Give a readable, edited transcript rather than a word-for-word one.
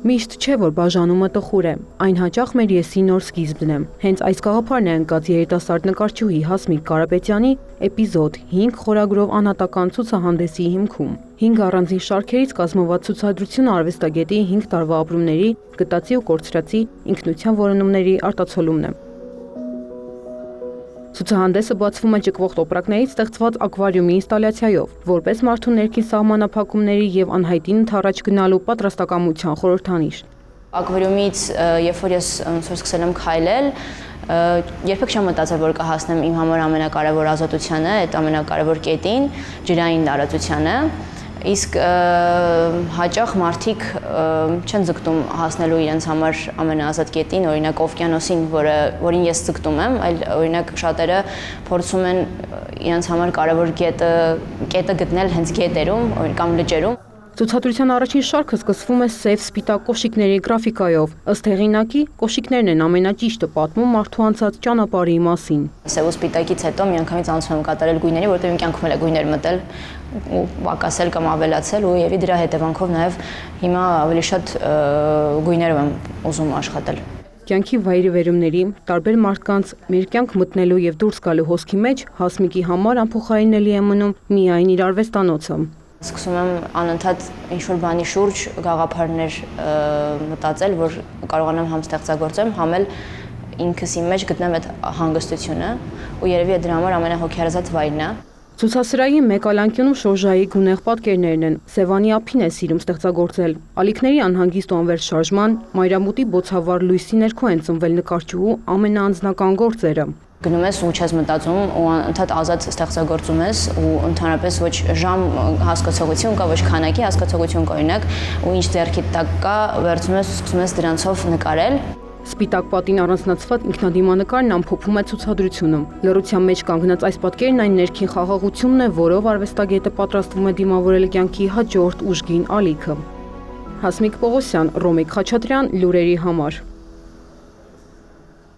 Միշտ չէ, որ բաժանումը տխուր է, այն հաճախ մեր եսի նոր սկիզբն է։ Հենց այս գաղափարն է ընկած երիտասարդ նկարչուհի Հասմիկ Կարապետյանի «Էպիզոդ» 5 խորագրով անհատական ցուցահանդեսի հիմքում։ 5 առանձին շարքերից կազմված ցուցադրությունը արվեստագետի 5 տարվա ապրումների, գտածի ու կորցրածի, ինքնության որոնումների արտացոլումն է։ Ցուցահանդեսը բացվում է ճկվող տոպրակներից ստեղծված ակվարիումի ինստալացիայով, որպես մարդու ներքին սահմանափակումների եւ անհայտին ընդառաջ գնալու պատրաստակամության խորհրդանիշ։ Ակվարիումից, երբ որ ես սկսել եմ քայլել, երբեք չեմ մտածել, որ կհասնեմ իմ համար ամենակարևոր ազատությանը, այդ ամենակարևոր կետին, ջրային տարածությանը։ Իսկ հաճախ մարդիկ չեն ձգտում հասնելու իրենց համար ամենաազատ կետին, օրինակ օվկիանոսին, որին ես ձգտում եմ, այլ օրինակ շատերը փորձում են իրենց համար կարևոր կետը գտնել հենց գետերում կամ լճերում։ Ցուցադրության առաջին շարքը սկսվում է սև սպիտակ կոշիկների գրաֆիկայով։ Ըստ հեղինակի, կոշիկներն են ամենաճիշտը պատմում մարդու անցած ճանապարհի մասին։ Սև ու սպիտակից հետո միանգամից անցում եմ կատարել գույների, որտեղ իմ կյանքում էլ է գույներ մտել ու պակասել կամ ավելացել ու եւի դրա հետևանքով նաեւ հիմա ավելի շատ գույներով եմ ուզում աշխատել։ Կյանքի վայրիվերումների, տարբեր մարդկանց մեր կյանք մտնելու եւ դուրս գալու հոսքի մեջ Հասմիկի համար անփոխարինելի է մնում միայն իր արվեստանոցը։ Սկսում եմ անընդհատ ինչ-որ բանի շուրջ գաղափարներ մտածել, որ կարողանամ համ ստեղծագործեմ, համ էլ ինքս իմ մեջ գտնեմ այդ հանգստությունը ու երևի դրա համար ամենահոգեարազատ վայրն է։ Ցուցասրահի մեկ այլ անկյունում Շոժայի գունեղ պատկերներն են։ Սևանի ափին է սիրում ստեղծագործել։ Ալիքների անհանգիստ ու անվերջ շարժման, մայրամուտի բոցավառ լույսի ներքո են ծնվել նկարչուհու ամենաանձնական գործերը։ Գնում ես ու չես մտածում ու ընդհանրապես ազատ ստեղծագործում ես ու ընդհանրապես ոչ ժամ հասկացողություն կա, ոչ քանակի հասկացողություն կա, օրինակ, ու ինչ ձեռքիդ տակ կա, վերցնում ես ու սկսում ես դրանցով նկարել։ Սպիտակ պատին առանձնացված ինքնադիմանկարն ամփոփում է ցուցադրությունը։ Լռության մեջ կանգնած այս պատկերն այն ներքին խաղաղությունն է, որով արվեստագետը պատրաստվում է դիմավորել կյանքի հաջորդ ուժգին ալիքը։ Հասմիկ Պողոսյան, Ռոմիկ Խաչատրյան, լուրերի համար։